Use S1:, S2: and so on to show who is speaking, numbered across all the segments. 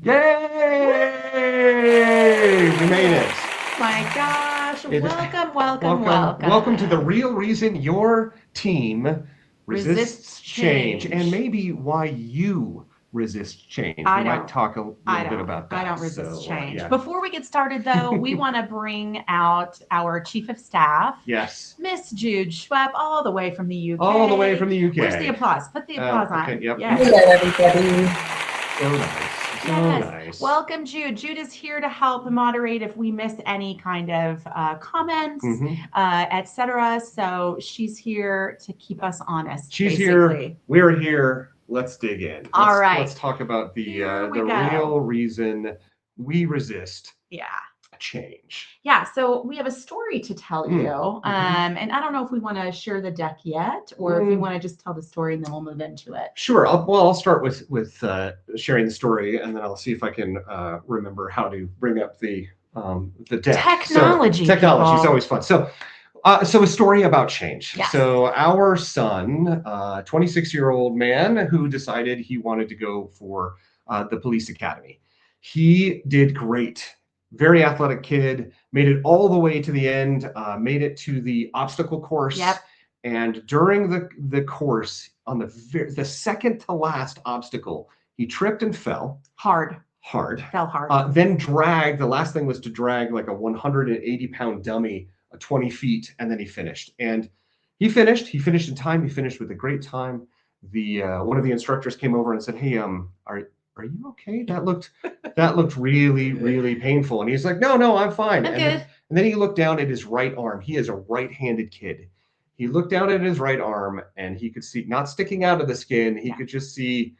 S1: Yay! We made it.
S2: My gosh.
S1: It welcome to the
S2: Welcome.
S1: real reason your team resists
S2: Resists
S1: change and
S2: change.
S1: maybe why you resist change. We
S2: I
S1: might
S2: don't.
S1: talk a
S2: I
S1: little bit
S2: don't.
S1: about
S2: I
S1: that.
S2: don't resist
S1: So,
S2: change.
S1: yeah.
S2: Before we get started, though, we want to bring out our chief of staff,
S1: Yes.
S2: Miss Jude Schwepp, all the way from the
S1: All the way
S2: UK.
S1: from the
S2: Where's the
S1: UK.
S2: applause? Put the applause
S1: Okay,
S2: on.
S1: yep.
S2: Yes.
S3: Hello, everybody.
S1: So nice. So
S2: Yes.
S1: nice.
S2: Welcome, Jude. Jude is here to help moderate if we miss any kind of comments,
S1: hmm
S2: etc. So she's here to keep us honest,
S1: She's here.
S2: basically.
S1: We're here. Let's dig in.
S2: All
S1: Let's
S2: right.
S1: talk about
S2: Here we
S1: the
S2: go.
S1: real reason we resist
S2: Yeah.
S1: change.
S2: Yeah, so we have a story to tell you.
S1: Mhm.
S2: And I don't know if we want to share the deck yet, or if you
S1: Mm,
S2: want to just tell the story and then we'll move into it.
S1: Sure. I'll start with sharing the story, and then I'll see if I can remember how to bring up the deck. So technology is
S2: People.
S1: always fun. So a story about change.
S2: Yes.
S1: So our son, 26-year-old man who decided he wanted to go for the police academy. He did great. Very athletic kid, made it all the way to the end, made it to the obstacle course.
S2: Yep.
S1: And during the course, on the second to last obstacle, he tripped and fell
S2: Hard.
S1: hard.
S2: Fell hard.
S1: Then dragged. The last thing was to drag like a 180-pound dummy 20 feet, and then he finished. And he finished. He finished in time. He finished with a great time. The one of the instructors came over and said, "Hey, are you okay? That looked really painful." And he's like, "No, I'm fine."
S2: I'm
S1: and
S2: good.
S1: then he looked down at his right arm. He is a right-handed kid. He looked down at his right arm, and he could see, not sticking out of the skin, he could just see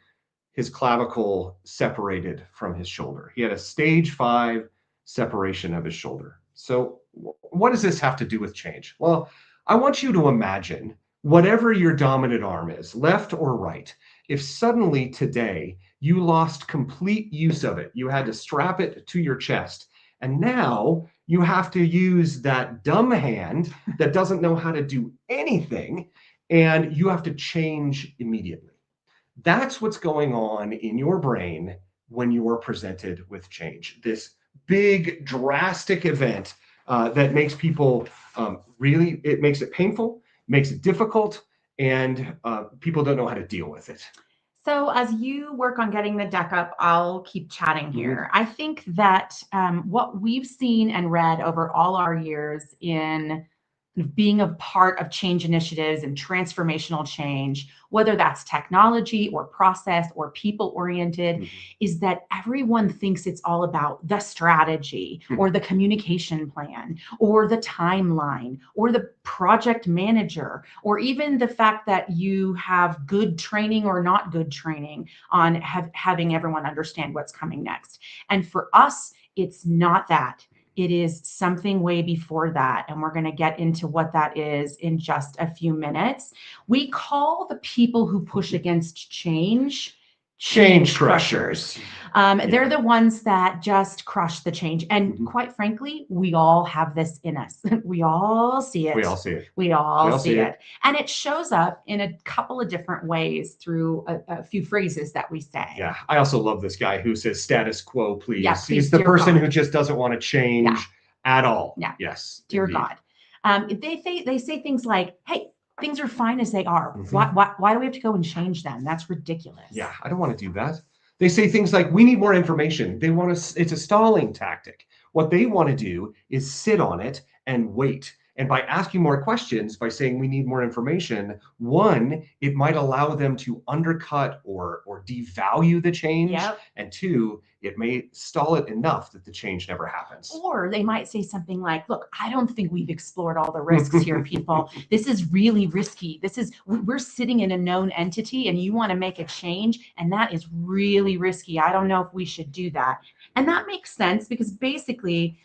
S1: his clavicle separated from his shoulder. He had a stage 5 separation of his shoulder. So, what does this have to do with change? Well, I want you to imagine whatever your dominant arm is, left or right, if suddenly today you lost complete use of it, you had to strap it to your chest, and now you have to use that dumb hand that doesn't know how to do anything, and you have to change immediately. That's what's going on in your brain when you are presented with change. This big, drastic event that makes people really, it makes it painful, makes it difficult, and people don't know how to deal with it.
S2: So, as you work on getting the deck up, I'll keep chatting here. I think that what we've seen and read over all our years in being a part of change initiatives and transformational change, whether that's technology or process or people oriented, is that everyone thinks it's all about the strategy or the communication plan or the timeline or the project manager, or even the fact that you have good training or not good training on having everyone understand what's coming next. And for us, it's not that. It is something way before that. And we're going to get into what that is in just a few minutes. We call the people who push against change crushers. They're the ones that just crush the change. And quite frankly, we all have this in us. We all see it.
S1: We all see it.
S2: We all see it. And it shows up in a couple of different ways through a few phrases that we say.
S1: Yeah, I also love this guy who says status quo, please.
S2: Yeah, please,
S1: he's the
S2: dear
S1: person
S2: God.
S1: who just doesn't want to change at all.
S2: Yeah.
S1: Yes.
S2: Dear
S1: indeed.
S2: God. They say things like, hey, things are fine as they are. Why do we have to go and change them? That's ridiculous.
S1: Yeah, I don't want to do that. They say things like, we need more information. They want to, it's a stalling tactic. What they want to do is sit on it and wait. And by asking more questions, by saying we need more information, one, it might allow them to undercut or devalue the change.
S2: Yep.
S1: And two, it may stall it enough that the change never happens.
S2: Or they might say something like, look, I don't think we've explored all the risks here, people. This is really risky. We're sitting in a known entity and you want to make a change, and that is really risky. I don't know if we should do that. And that makes sense because basically,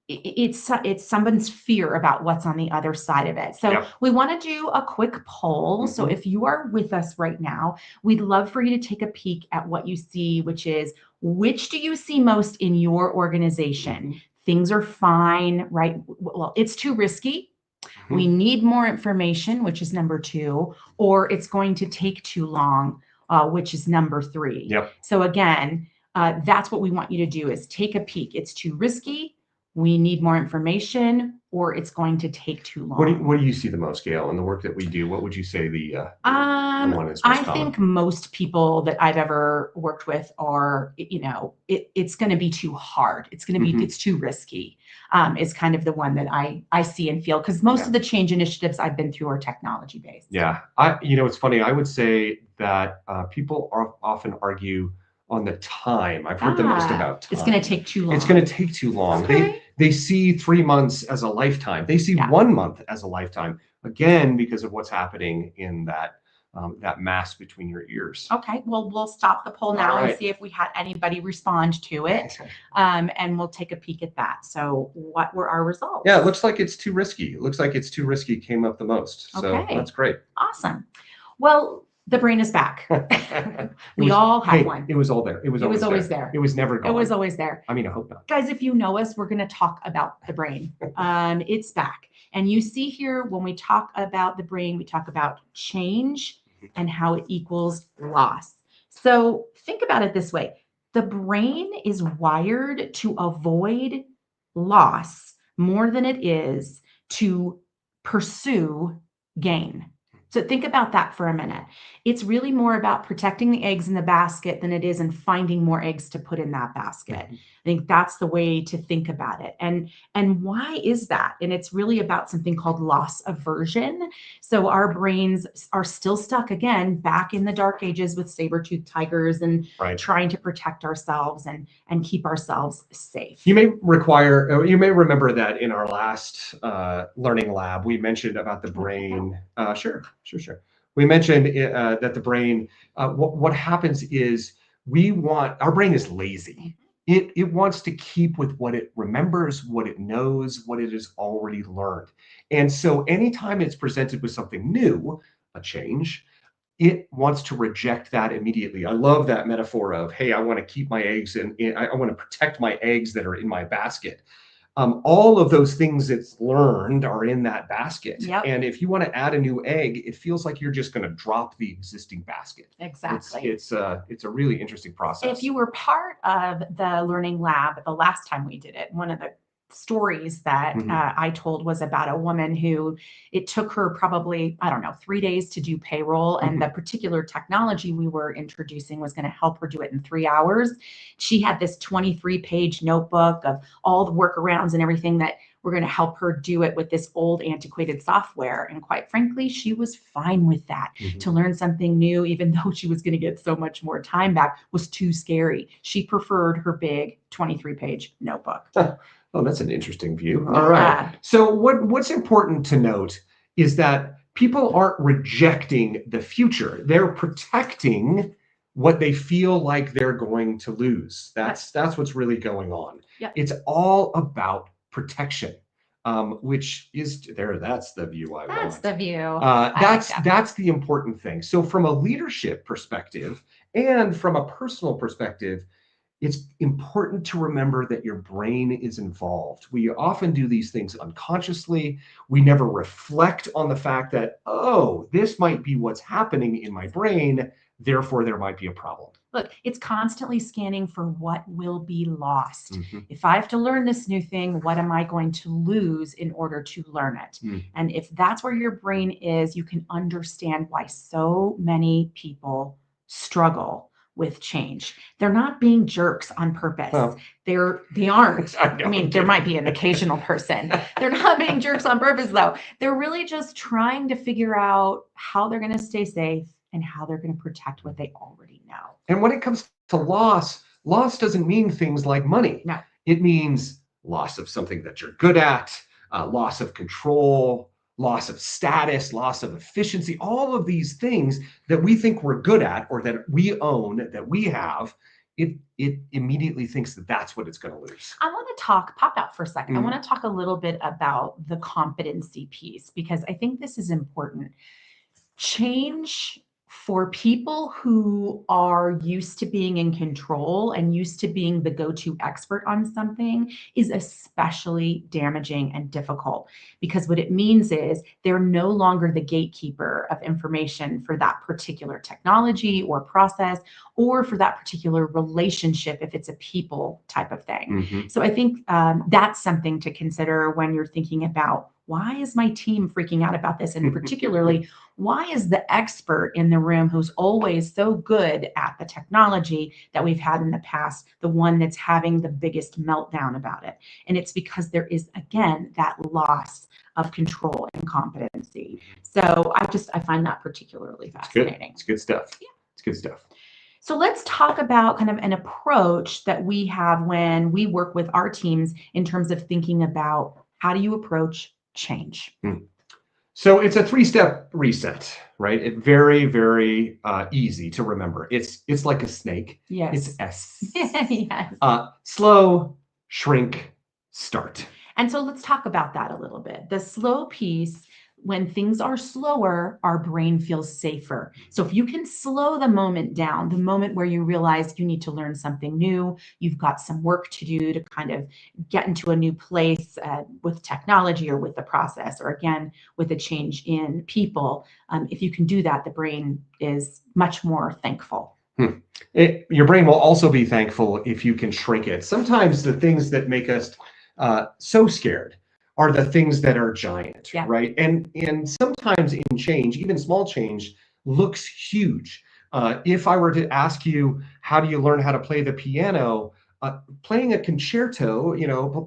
S2: it's someone's fear about what's on the other side of it. So we want to do a quick poll. So if you are with us right now, we'd love for you to take a peek at what you see, which do you see most in your organization? Things are fine, right? Well, it's too risky. We need more information, which is number 2, or it's going to take too long, which is number 3.
S1: Yep.
S2: So again, that's what we want you to do, is take a peek. It's too risky. We need more information, or it's going to take too long.
S1: What do you see the most, Gail, in the work that we do? What would you say the one is most
S2: I
S1: common?
S2: think most people that I've ever worked with are, it's going to be too hard. It's going to be, it's too risky. Is kind of the one that I see and feel, because most of the change initiatives I've been through are technology based.
S1: Yeah, it's funny. I would say that people often argue on the time. I've heard the most about time.
S2: It's going to take too long.
S1: It's going to take too long.
S2: Okay.
S1: They see 3 months as a lifetime. They see 1 month as a lifetime. Again, because of what's happening in that mass between your ears.
S2: Okay, well, we'll stop the poll now and see if we had anybody respond to it, and we'll take a peek at that. So what were our results?
S1: Yeah, it looks like it's too risky. It looks like it's too risky came up the most. So that's great.
S2: Awesome. Well, the brain is back. We all have one.
S1: It was all there. It was always there. It was never gone.
S2: It was always there.
S1: I mean, I hope not.
S2: Guys, if you know us, we're going to talk about the brain. It's back. And you see here, when we talk about the brain, we talk about change and how it equals loss. So think about it this way. The brain is wired to avoid loss more than it is to pursue gain. So think about that for a minute. It's really more about protecting the eggs in the basket than it is in finding more eggs to put in that basket. I think that's the way to think about it. And why is that? And it's really about something called loss aversion. So our brains are still stuck, again, back in the dark ages with saber-toothed tigers and trying to protect ourselves and keep ourselves safe.
S1: You may remember that in our last learning lab, we mentioned about the brain. Sure. We mentioned that the brain, what happens is our brain is lazy. It wants to keep with what it remembers, what it knows, what it has already learned. And so anytime it's presented with something new, a change, it wants to reject that immediately. I love that metaphor of, hey, I want to keep my eggs and I want to protect my eggs that are in my basket. All of those things it's learned are in that basket. And if you want to add a new egg, it feels like you're just going to drop the existing basket.
S2: Exactly.
S1: It's a really interesting process.
S2: If you were part of the learning lab the last time we did it, one of the stories that I told was about a woman who it took her probably, 3 days to do payroll. And the particular technology we were introducing was going to help her do it in 3 hours. She had this 23-page notebook of all the workarounds and everything that were going to help her do it with this old antiquated software. And quite frankly, she was fine with that. To learn something new, even though she was going to get so much more time back, was too scary. She preferred her big 23-page notebook.
S1: Oh, that's an interesting view. All right. So what's important to note is that people aren't rejecting the future. They're protecting what they feel like they're going to lose. That's what's really going on. It's all about protection, which is there. That's the view I want.
S2: That's the view.
S1: That's the important thing. So from a leadership perspective and from a personal perspective, it's important to remember that your brain is involved. We often do these things unconsciously. We never reflect on the fact that, oh, this might be what's happening in my brain, therefore there might be a problem.
S2: Look, it's constantly scanning for what will be lost. If I have to learn this new thing, what am I going to lose in order to learn it? And if that's where your brain is, you can understand why so many people struggle with change. They're not being jerks on purpose.
S1: Well,
S2: they aren't. I mean, there might be an occasional person. They're not being jerks on purpose, though. They're really just trying to figure out how they're going to stay safe and how they're going to protect what they already know.
S1: And when it comes to loss doesn't mean things like money.
S2: No.
S1: It means loss of something that you're good at, loss of control, loss of status, loss of efficiency, all of these things that we think we're good at or that we own, that we have, it immediately thinks that that's what it's going to lose.
S2: I want to pop out for a second. I want to talk a little bit about the competency piece, because I think this is important. Change for people who are used to being in control and used to being the go-to expert on something is especially damaging and difficult, because what it means is they're no longer the gatekeeper of information for that particular technology or process, or for that particular relationship if it's a people type of thing.
S1: Mhm.
S2: So I think that's something to consider when you're thinking about, why is my team freaking out about this? And particularly, why is the expert in the room who's always so good at the technology that we've had in the past the one that's having the biggest meltdown about it? And it's because there is, again, that loss of control and competency. So I find that particularly fascinating.
S1: It's good stuff. It's good stuff.
S2: So let's talk about kind of an approach that we have when we work with our teams in terms of thinking about, how do you approach change?
S1: So it's a 3-step reset, right? It's very, very easy to remember. It's like a snake.
S2: Yes.
S1: It's S.
S2: Yes.
S1: Slow, shrink, start.
S2: And so let's talk about that a little bit. The slow piece, when things are slower, our brain feels safer. So if you can slow the moment down, the moment where you realize you need to learn something new, you've got some work to do to kind of get into a new place with technology or with the process, or again, with a change in people, if you can do that, the brain is much more thankful.
S1: Your brain will also be thankful if you can shrink it. Sometimes the things that make us so scared are the things that are giant,
S2: Yeah.
S1: right? And sometimes in change, even small change, looks huge. If I were to ask you, how do you learn how to play the piano? Playing a concerto,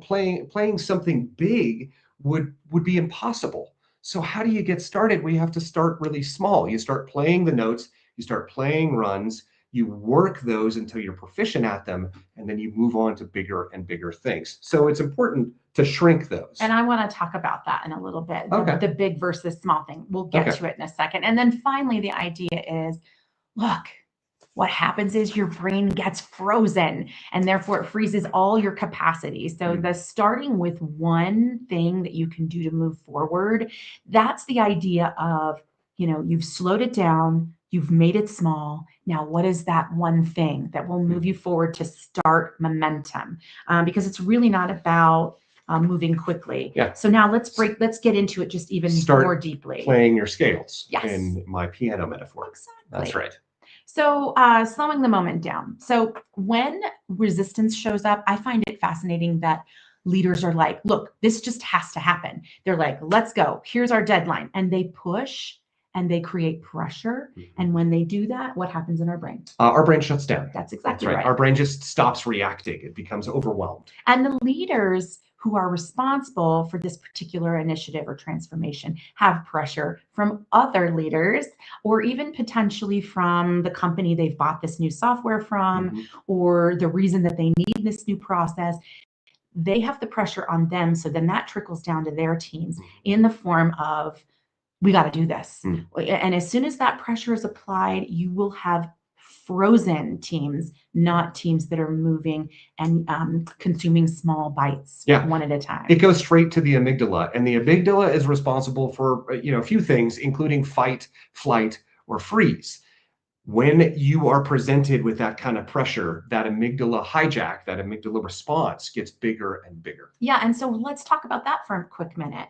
S1: playing something big would be impossible. So how do you get started? We have to start really small. You start playing the notes, you start playing runs, you work those until you're proficient at them, and then you move on to bigger and bigger things. So it's important to shrink those.
S2: And I want to talk about that in a little bit,
S1: Okay.
S2: the big versus small thing. We'll get
S1: Okay.
S2: to it in a second. And then finally, the idea is, look, what happens is your brain gets frozen, and therefore it freezes all your capacity. So the starting with one thing that you can do to move forward, that's the idea of, you've slowed it down, you've made it small. Now, what is that one thing that will move you forward to start momentum? Because it's really not about moving quickly.
S1: Yeah.
S2: So now let's get into it just even more deeply.
S1: Playing your scales.
S2: Yes.
S1: In my piano metaphor.
S2: Exactly.
S1: That's right.
S2: So slowing the moment down. So when resistance shows up, I find it fascinating that leaders are like, look, this just has to happen. They're like, let's go. Here's our deadline. And they push and they create pressure. And when they do that, what happens in our brain?
S1: Our brain shuts down.
S2: That's exactly
S1: right.
S2: right.
S1: Our brain just stops reacting. It becomes overwhelmed.
S2: And the leaders who are responsible for this particular initiative or transformation have pressure from other leaders, or even potentially from the company they've bought this new software from, or the reason that they need this new process. They have the pressure on them. So then that trickles down to their teams in the form of, we got to do this. And as soon as that pressure is applied, you will have frozen teams, not teams that are moving and consuming small bites one at a time.
S1: It goes straight to the amygdala, and the amygdala is responsible for a few things, including fight, flight, or freeze. When you are presented with that kind of pressure, that amygdala hijack, that amygdala response gets bigger and bigger.
S2: Yeah, and so let's talk about that for a quick minute.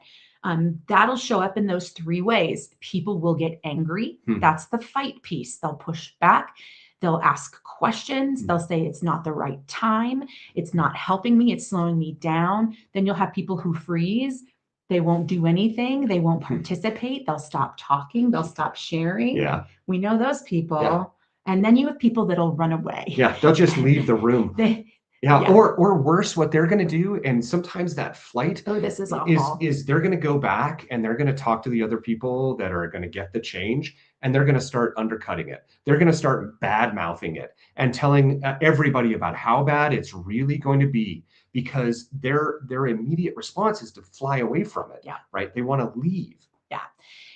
S2: That'll show up in those 3 ways. People will get angry. That's the fight piece. They'll push back. They'll ask questions. They'll say it's not the right time. It's not helping me. It's slowing me down. Then you'll have people who freeze. They won't do anything. They won't participate. They'll stop talking. They'll stop sharing.
S1: Yeah.
S2: We know those people.
S1: Yeah.
S2: And then you have people that'll run away.
S1: Yeah, they'll just leave the room. Or worse, what they're going to do, and sometimes that flight
S2: this is awful.
S1: is they're going to go back and they're going to talk to the other people that are going to get the change, and they're going to start undercutting it. They're going to start bad mouthing it and telling everybody about how bad it's really going to be, because their immediate response is to fly away from it.
S2: Yeah.
S1: Right. They want to leave.
S2: Yeah.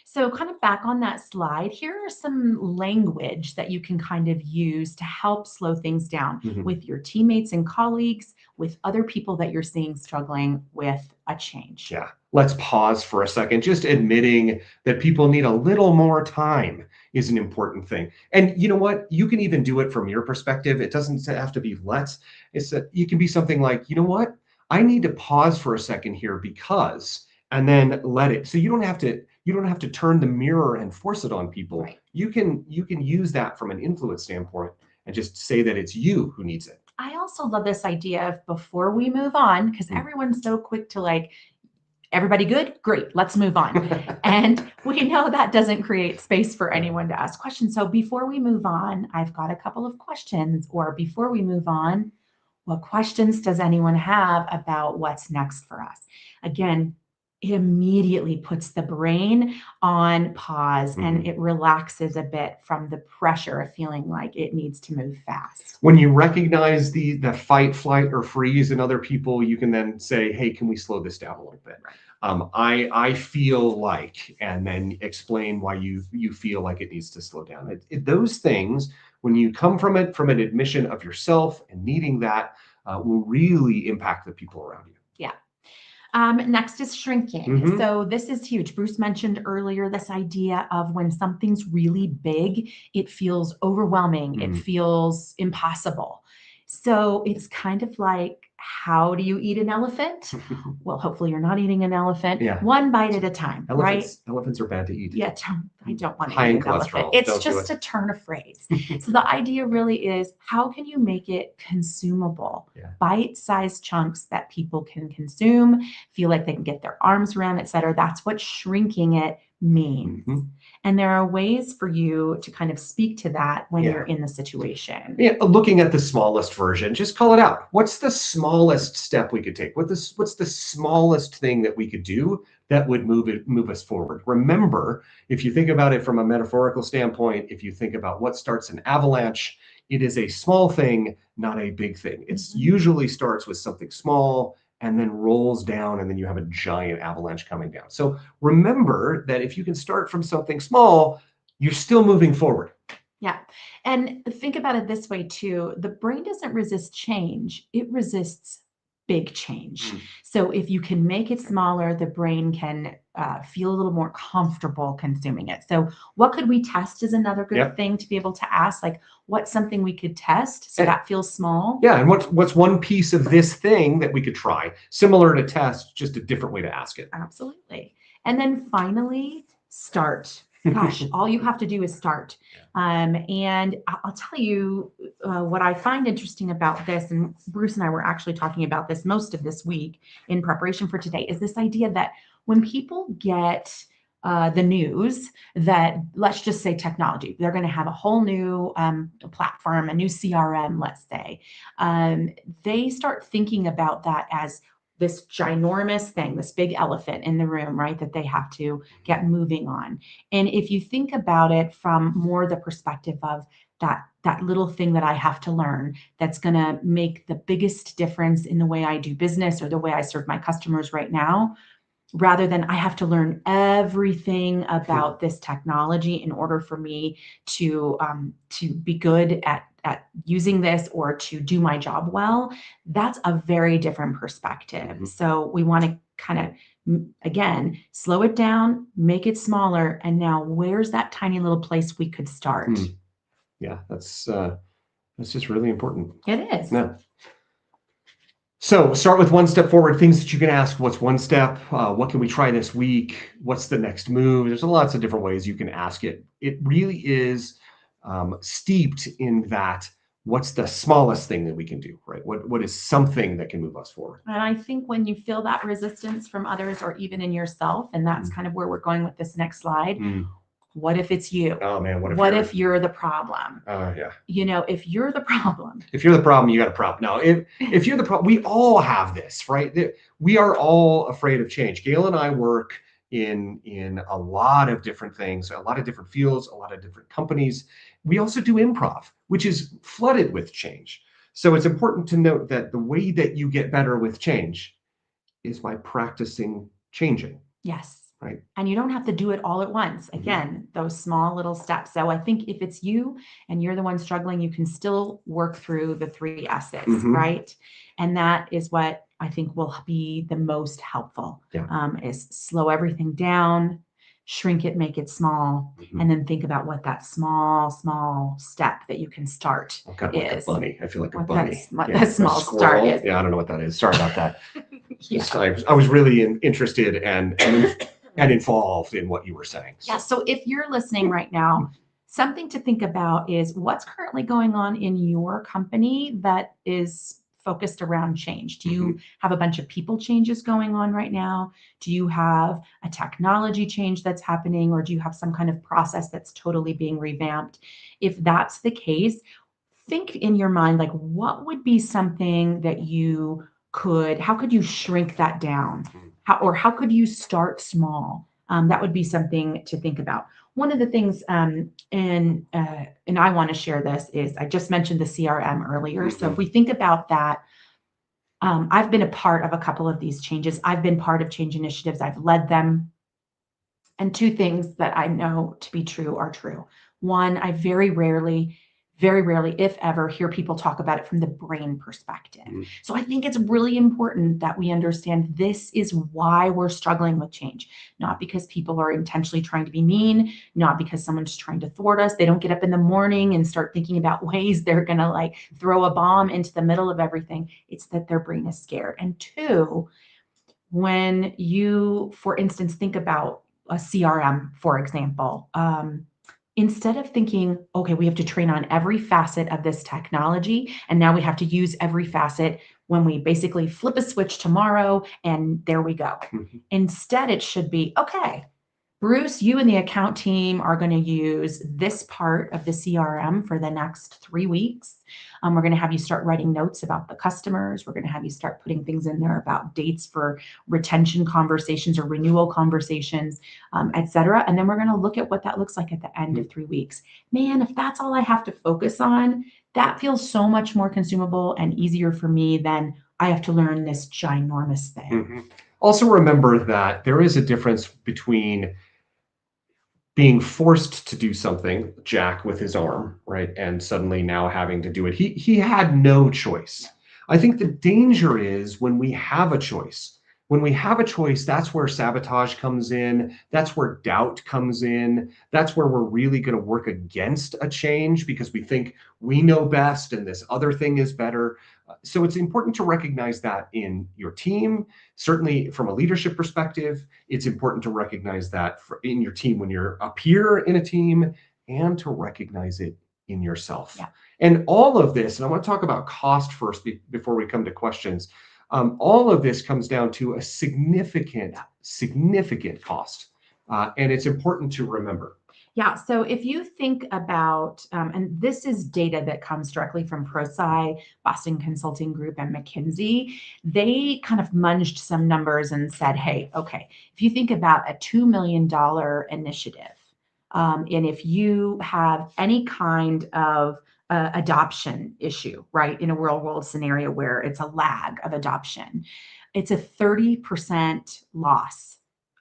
S2: So kind of back on that slide, here are some language that you can kind of use to help slow things down with your teammates and colleagues, with other people that you're seeing struggling with a change.
S1: Yeah. let's pause for a second. Just admitting that people need a little more time is an important thing. And you know what? You can even do it from your perspective. It doesn't have to be let's. It's that you can be something like, you know what? I need to pause for a second here because, and then let it. So you don't have to turn the mirror and force it on people.
S2: Right.
S1: You can use that from an influence standpoint and just say that it's you who needs it.
S2: I also love this idea of before we move on, because everyone's so quick to like, everybody good? Great, let's move on. And we know that doesn't create space for anyone to ask questions. So before we move on, I've got a couple of questions. Or before we move on, what questions does anyone have about what's next for us? Again, it immediately puts the brain on pause and it relaxes a bit from the pressure of feeling like it needs to move fast.
S1: When you recognize the fight, flight, or freeze in other people, you can then say, hey, can we slow this down a little bit?
S2: Right.
S1: I feel like, and then explain why you feel like it needs to slow down. Those things, when you come from it, from an admission of yourself and needing that, will really impact the people around you.
S2: Yeah. Next is shrinking. So this is huge. Bruce mentioned earlier this idea of when something's really big, it feels overwhelming. It feels impossible. So it's kind of like, how do you eat an elephant? Well, hopefully you're not eating an elephant. One bite at a time, right?
S1: Elephants are bad to eat.
S2: Yeah, I don't want to
S1: High
S2: eat
S1: in
S2: an elephant.
S1: cholesterol.
S2: It's just a turn of phrase. So the idea really is, how can you make it consumable? Bite-sized chunks that people can consume, feel like they can get their arms around, et cetera. That's what shrinking it means. And there are ways for you to kind of speak to that when you're in the situation.
S1: Looking at the smallest version, just call it out. What's the smallest step we could take? What's the smallest thing that we could do that would move us forward? Remember, if you think about it from a metaphorical standpoint, if you think about what starts an avalanche, it is a small thing, not a big thing. It's usually starts with something small and then rolls down, and then you have a giant avalanche coming down. So remember that if you can start from something small, you're still moving forward.
S2: Yeah. And think about it this way too. The brain doesn't resist change. It resists big change. So if you can make it smaller, the brain can feel a little more comfortable consuming it. So what could we test is another good thing to be able to ask, like, what's something we could test so that feels small?
S1: Yeah. And what's one piece of this thing that we could try? Similar to test, just a different way to ask it.
S2: Absolutely. And then finally, start. Gosh, all you have to do is start. And I'll tell you what I find interesting about this, and Bruce and I were actually talking about this most of this week in preparation for today, is this idea that when people get the news that, let's just say technology, they're going to have a whole new platform, a new CRM, let's say, they start thinking about that as this ginormous thing, this big elephant in the room, right, that they have to get moving on. And if you think about it from more the perspective of that little thing that I have to learn that's going to make the biggest difference in the way I do business or the way I serve my customers right now, rather than I have to learn everything about this technology in order for me to be good at using this or to do my job well, that's a very different perspective. So we want to kind of, again, slow it down, make it smaller. And now where's that tiny little place we could start?
S1: Yeah, that's just really important.
S2: It is.
S1: Yeah. So start with one step forward, things that you can ask. What's one step? What can we try this week? What's the next move? There's lots of different ways you can ask it. It really is steeped in that. What's the smallest thing that we can do, right? What is something that can move us forward?
S2: And I think when you feel that resistance from others or even in yourself, and that's kind of where we're going with this next slide. What if it's you?
S1: Oh man,
S2: what if you're the problem?
S1: Yeah.
S2: You know, if you're the problem.
S1: If you're the problem, you got a problem. No, if you're the problem, we all have this, right? We are all afraid of change. Gail and I work in a lot of different things, a lot of different fields, a lot of different companies. We also do improv, which is flooded with change. So it's important to note that the way that you get better with change is by practicing changing.
S2: Yes.
S1: Right.
S2: And you don't have to do it all at once. Again, those small little steps. So I think if it's you and you're the one struggling, you can still work through the 3 S's,
S1: Mhm.
S2: right? And that is what I think will be the most helpful.
S1: Yeah.
S2: Is slow everything down, shrink it, make it small,
S1: Mhm.
S2: and then think about what that small step that you can start
S1: I'm kind of like a
S2: is.
S1: bunny. I feel like a
S2: What
S1: bunny.
S2: that
S1: Yeah, a
S2: small start
S1: squirrel.
S2: is.
S1: Yeah, I don't know what that is. Sorry about that.
S2: Yeah.
S1: Just, I was really interested and involved in what you were saying.
S2: Yeah. So if you're listening right now, something to think about is what's currently going on in your company that is focused around change. Do you have a bunch of people changes going on right now? Do you have a technology change that's happening, or do you have some kind of process that's totally being revamped? If that's the case, think in your mind, like, what would be something that you could, how could you shrink that down? How could you start small? That would be something to think about. One of the things, and I want to share this, is I just mentioned the CRM earlier. So if we think about that, I've been a part of a couple of these changes. I've been part of change initiatives. I've led them. And 2 things that I know to be true are true. One, I very rarely, if ever, hear people talk about it from the brain perspective. So I think it's really important that we understand this is why we're struggling with change. Not because people are intentionally trying to be mean, not because someone's trying to thwart us. They don't get up in the morning and start thinking about ways they're going to like throw a bomb into the middle of everything. It's that their brain is scared. And 2, when you, for instance, think about a CRM, for example, instead of thinking, okay, we have to train on every facet of this technology, and now we have to use every facet when we basically flip a switch tomorrow, and there we go. Instead, it should be, okay, Bruce, you and the account team are going to use this part of the CRM for the next 3 weeks. We're going to have you start writing notes about the customers. We're going to have you start putting things in there about dates for retention conversations or renewal conversations, et cetera. And then we're going to look at what that looks like at the end of 3 weeks. Man, if that's all I have to focus on, that feels so much more consumable and easier for me than I have to learn this ginormous thing.
S1: Also remember that there is a difference between being forced to do something, Jack with his arm, right? And suddenly now having to do it. He had no choice. I think the danger is when we have a choice. When we have a choice, that's where sabotage comes in. That's where doubt comes in. That's where we're really going to work against a change because we think we know best and this other thing is better. So it's important to recognize that in your team. Certainly from a leadership perspective, it's important to recognize that in your team when you're a peer in a team, and to recognize it in yourself.
S2: Yeah.
S1: And all of this, and I want to talk about cost first before we come to questions. All of this comes down to a significant cost. And it's important to remember.
S2: Yeah. So if you think about, and this is data that comes directly from ProSci, Boston Consulting Group, and McKinsey, they kind of munged some numbers and said, hey, okay, if you think about a $2 million initiative, and if you have any kind of adoption issue, right, in a real world scenario where it's a lag of adoption, it's a 30% loss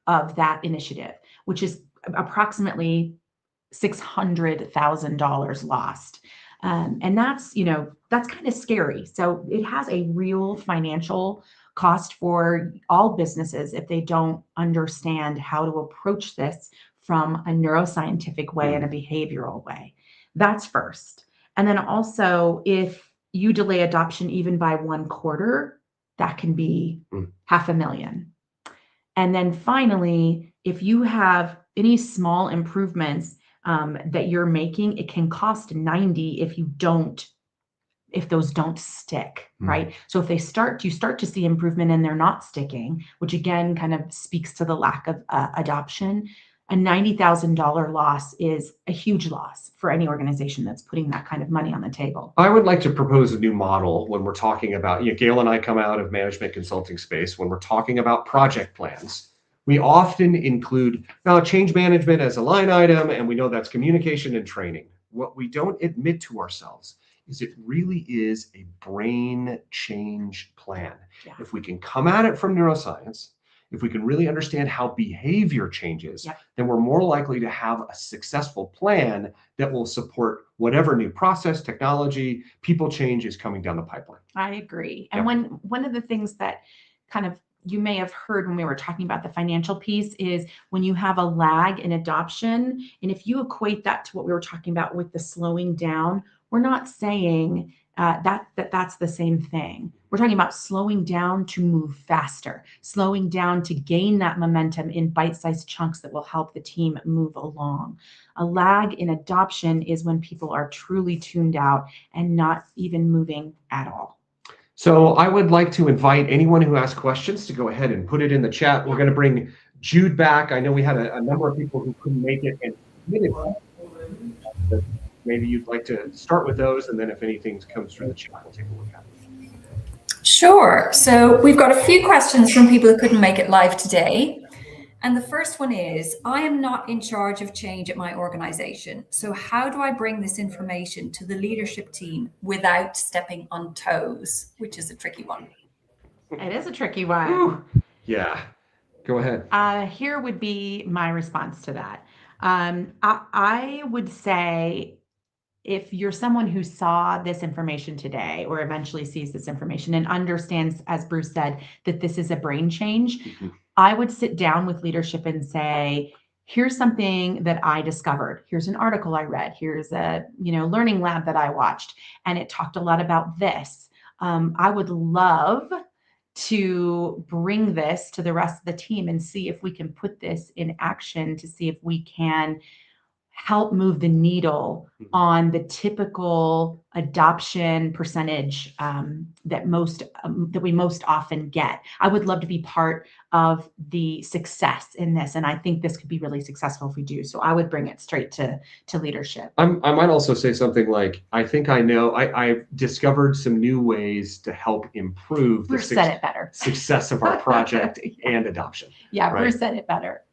S2: of that initiative, which is approximately $600,000 lost. And that's, that's kind of scary. So it has a real financial cost for all businesses if they don't understand how to approach this from a neuroscientific way and a behavioral way. That's first. And then also, if you delay adoption even by 1 quarter, that can be $500,000. And then finally, if you have any small improvements that you're making, it can cost 90 if those don't stick, right? So if you start to see improvement and they're not sticking, which again kind of speaks to the lack of adoption, a $90,000 loss is a huge loss for any organization that's putting that kind of money on the table.
S1: I would like to propose a new model when we're talking about, Gail and I come out of management consulting space. When we're talking about project plans, we often include change management as a line item, and we know that's communication and training. What we don't admit to ourselves is it really is a brain change plan.
S2: Yeah.
S1: If we can come at it from neuroscience, if we can really understand how behavior changes,
S2: Yep.
S1: then we're more likely to have a successful plan that will support whatever new process, technology, people change is coming down the pipeline.
S2: I agree. And
S1: Yep.
S2: one of the things that kind of you may have heard when we were talking about the financial piece is when you have a lag in adoption, and if you equate that to what we were talking about with the slowing down, we're not saying that's the same thing. We're talking about slowing down to move faster, slowing down to gain that momentum in bite-sized chunks that will help the team move along. A lag in adoption is when people are truly tuned out and not even moving at all.
S1: So I would like to invite anyone who has questions to go ahead and put it in the chat. We're going to bring Jude back. I know we had a number of people who couldn't make it and submitted. Maybe you'd like to start with those, and then if anything comes through the chat, we'll take a look at it.
S3: Sure. So we've got a few questions from people who couldn't make it live today. And the first one is, I am not in charge of change at my organization. So how do I bring this information to the leadership team without stepping on toes, which is a tricky one?
S2: It is a tricky one.
S1: Ooh. Yeah, go ahead.
S2: Here would be my response to that. I would say, if you're someone who saw this information today or eventually sees this information and understands, as Bruce said, that this is a brain change, I would sit down with leadership and say, here's something that I discovered. Here's an article I read. Here's a learning lab that I watched, and it talked a lot about this. I would love to bring this to the rest of the team and see if we can put this in action to see if we can help move the needle on the typical adoption percentage that we most often get. I would love to be part of the success in this, and I think this could be really successful if we do. So I would bring it straight to leadership.
S1: I might also say something like, I think I've discovered some new ways to help improve
S2: Bruce said it better.
S1: Success of our project and adoption.
S2: Yeah,
S1: right?
S2: Bruce said it better.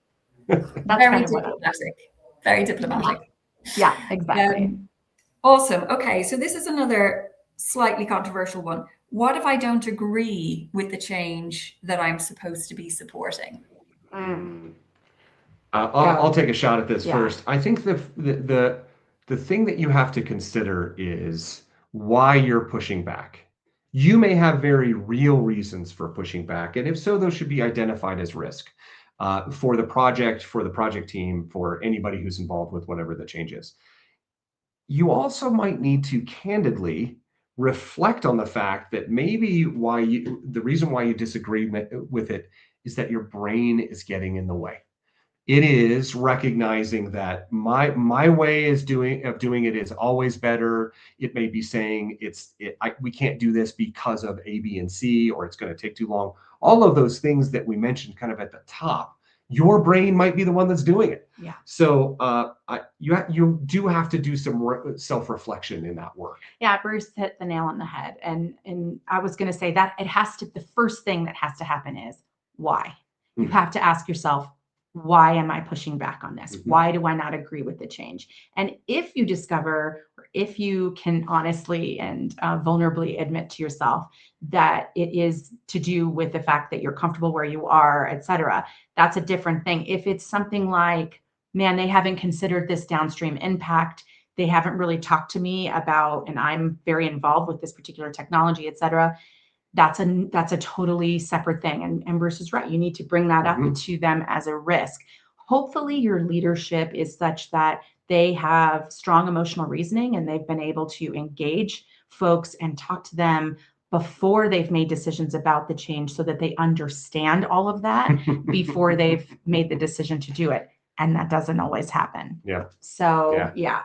S2: That's
S3: Very
S2: kind of what
S3: diplomatic. Very diplomatic.
S2: Yeah, exactly.
S3: Awesome. Okay, so this is another slightly controversial one. What if I don't agree with the change that I'm supposed to be supporting?
S1: I'll take a shot at this first. I think the thing that you have to consider is why you're pushing back. You may have very real reasons for pushing back, and if so, those should be identified as risk. For the project team, for anybody who's involved with whatever the change is. You also might need to candidly reflect on the fact that maybe the reason why you disagree with it is that your brain is getting in the way. It is recognizing that my way of doing it is always better. It may be saying we can't do this because of A, B, and C, or it's going to take too long. All of those things that we mentioned kind of at the top, your brain might be the one that's doing it.
S2: Yeah.
S1: So you do have to do some self-reflection in that work.
S2: Yeah, Bruce hit the nail on the head. And I was going to say that the first thing that has to happen is why. You have to ask yourself, why am I pushing back on this? Why do I not agree with the change? And if you discover, or if you can honestly and vulnerably admit to yourself that it is to do with the fact that you're comfortable where you are, et cetera, that's a different thing. If it's something like, man, they haven't considered this downstream impact, they haven't really talked to me about, and I'm very involved with this particular technology, et cetera, that's a totally separate thing. And Bruce is right. You need to bring that up to them as a risk. Hopefully your leadership is such that they have strong emotional reasoning and they've been able to engage folks and talk to them before they've made decisions about the change so that they understand all of that before they've made the decision to do it. And that doesn't always happen.
S1: Yeah.
S2: So yeah.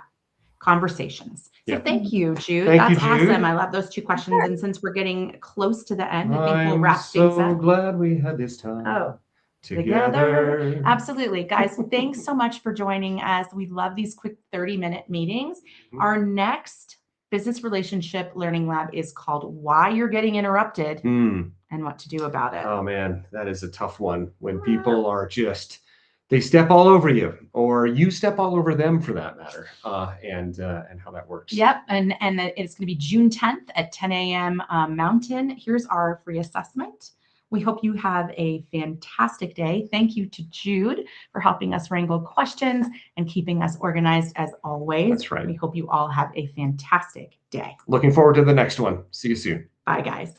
S2: Conversations. So thank you, Jude.
S1: Thank
S2: That's
S1: you, Jude.
S2: awesome. I love those two questions. And since we're getting close to the end, I think we'll wrap things
S1: I'm so
S2: up.
S1: glad we had this time together.
S2: Absolutely. Guys, thanks so much for joining us. We love these quick 30-minute meetings. Our next business relationship learning lab is called Why You're Getting Interrupted and What to Do About It.
S1: Oh man, that is a tough one when people are just, they step all over you, or you step all over them for that matter, and how that works.
S2: Yep, and it's going to be June 10th at 10 a.m. Mountain. Here's our free assessment. We hope you have a fantastic day. Thank you to Jude for helping us wrangle questions and keeping us organized as always.
S1: That's right.
S2: We hope you all have a fantastic day.
S1: Looking forward to the next one. See you soon.
S2: Bye, guys.